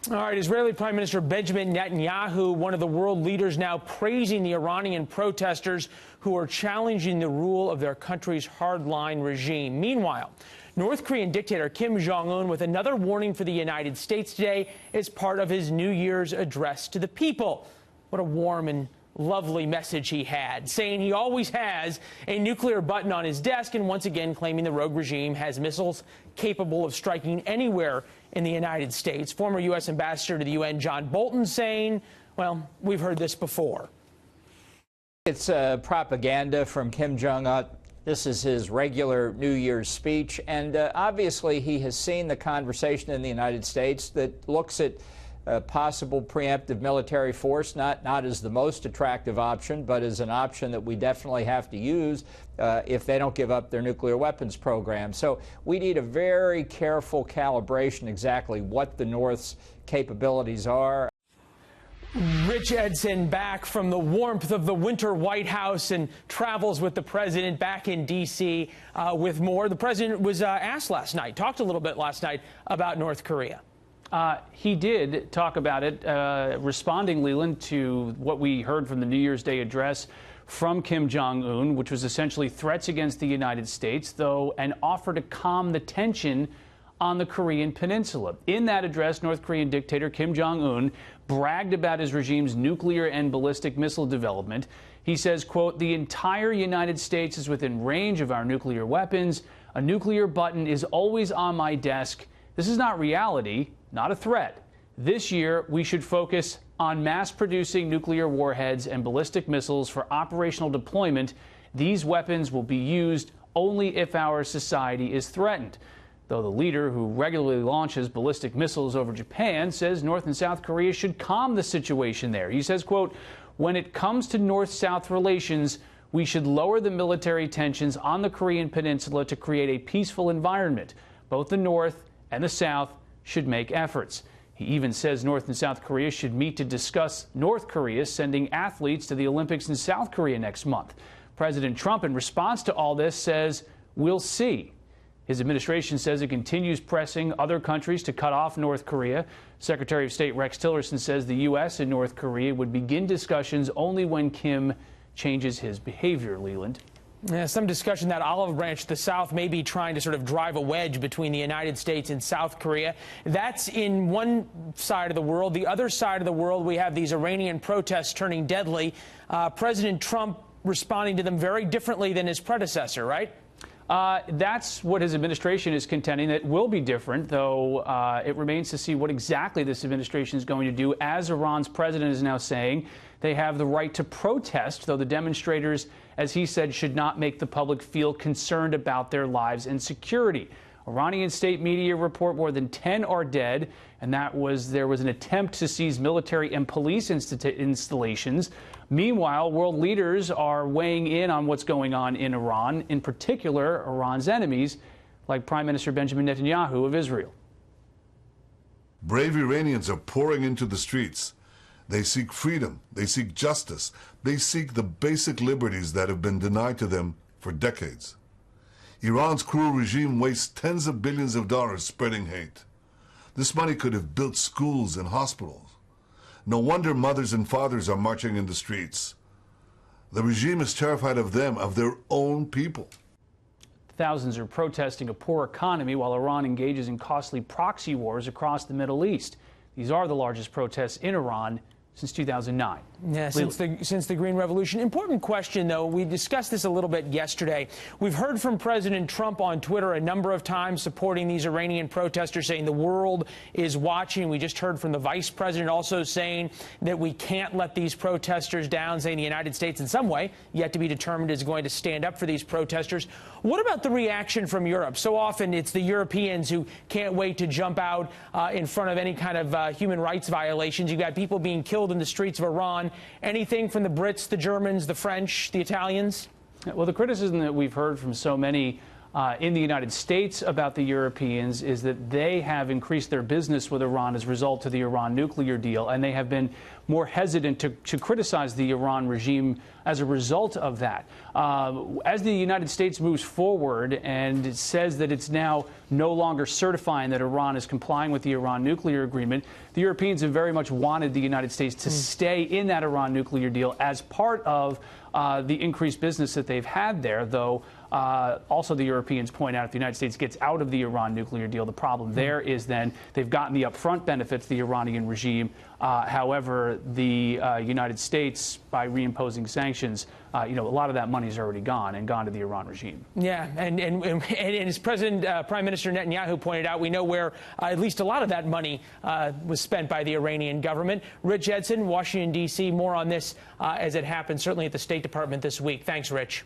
All right, Israeli Prime Minister Benjamin Netanyahu, one of the world leaders, now praising the Iranian protesters who are challenging the rule of their country's hardline regime. Meanwhile, North Korean dictator Kim Jong Un with another warning for the United States today as part of his New Year's address to the people. What a warm and lovely message he had, saying he always has a nuclear button on his desk and once again claiming the rogue regime has missiles capable of striking anywhere in the United States. Former U.S. Ambassador to the UN John Bolton saying, well, we've heard this before. It's propaganda from Kim Jong Un. This is his regular New Year's speech, and obviously he has seen the conversation in the United States that looks at possible preemptive military force, not as the most attractive option, but as an option that we definitely have to use if they don't give up their nuclear weapons program. So we need a very careful calibration exactly what the North's capabilities are. Rich Edson back from the warmth of the winter White House and travels with the president back in D.C. With more. The president was asked last night, talked a little bit last night about North Korea. He did talk about it, responding, Leland, to what we heard from the New Year's Day address from Kim Jong Un, which was essentially threats against the United States, though an offer to calm the tension on the Korean Peninsula. In that address, North Korean dictator Kim Jong Un bragged about his regime's nuclear and ballistic missile development. He says, quote, "The entire United States is within range of our nuclear weapons. A nuclear button is always on my desk. This is not reality, not a threat. This year, we should focus on mass-producing nuclear warheads and ballistic missiles for operational deployment. These weapons will be used only if our society is threatened." Though the leader, who regularly launches ballistic missiles over Japan, says North and South Korea should calm the situation there. He says, quote, "When it comes to North-South relations, we should lower the military tensions on the Korean Peninsula to create a peaceful environment. Both the North and the South should make efforts." He even says North and South Korea should meet to discuss North Korea sending athletes to the Olympics in South Korea next month. President Trump, in response to all this, says, "We'll see." His administration says it continues pressing other countries to cut off North Korea. Secretary of State Rex Tillerson says the U.S. and North Korea would begin discussions only when Kim changes his behavior, Leland. Yeah, some discussion that olive branch, the South, may be trying to sort of drive a wedge between the United States and South Korea. That's in one side of the world. The other side of the world, we have these Iranian protests turning deadly. President Trump responding to them very differently than his predecessor, right? That's what his administration is contending. It will be different, though it remains to see what exactly this administration is going to do. As Iran's president is now saying, they have the right to protest, though the demonstrators, as he said, should not make the public feel concerned about their lives and security. Iranian state media report more than 10 are dead, and there was an attempt to seize military and police installations. Meanwhile, world leaders are weighing in on what's going on in Iran, in particular Iran's enemies, like Prime Minister Benjamin Netanyahu of Israel. Brave Iranians are pouring into the streets. They seek freedom, they seek justice, they seek the basic liberties that have been denied to them for decades. Iran's cruel regime wastes tens of billions of dollars spreading hate. This money could have built schools and hospitals. No wonder mothers and fathers are marching in the streets. The regime is terrified of them, of their own people. Thousands are protesting a poor economy while Iran engages in costly proxy wars across the Middle East. These are the largest protests in Iran since 2009. Yeah, since the Green Revolution. Important question, though. We discussed this a little bit yesterday. We've heard from President Trump on Twitter a number of times supporting these Iranian protesters, saying the world is watching. We just heard from the vice president also saying that we can't let these protesters down, saying the United States in some way, yet to be determined, is going to stand up for these protesters. What about the reaction from Europe? So often it's the Europeans who can't wait to jump out in front of any kind of human rights violations. You've got people being killed in the streets of Iran. Anything from the Brits, the Germans, the French, the Italians? Well, the criticism that we've heard from so many in the United States about the Europeans is that they have increased their business with Iran as a result of the Iran nuclear deal, and they have been more hesitant to criticize the Iran regime as a result of that. As the United States moves forward and it says that it's now no longer certifying that Iran is complying with the Iran nuclear agreement, the Europeans have very much wanted the United States to stay in that Iran nuclear deal as part of the increased business that they've had there, though also the Europeans point out if the United States gets out of the Iran nuclear deal, the problem there is then they've gotten the upfront benefits, the Iranian regime. However, the United States, by reimposing sanctions, a lot of that money is already gone to the Iran regime. Yeah, and as Prime Minister Netanyahu pointed out, we know where at least a lot of that money was spent by the Iranian government. Rich Edson, Washington, D.C., more on this as it happens, certainly at the State Department this week. Thanks, Rich.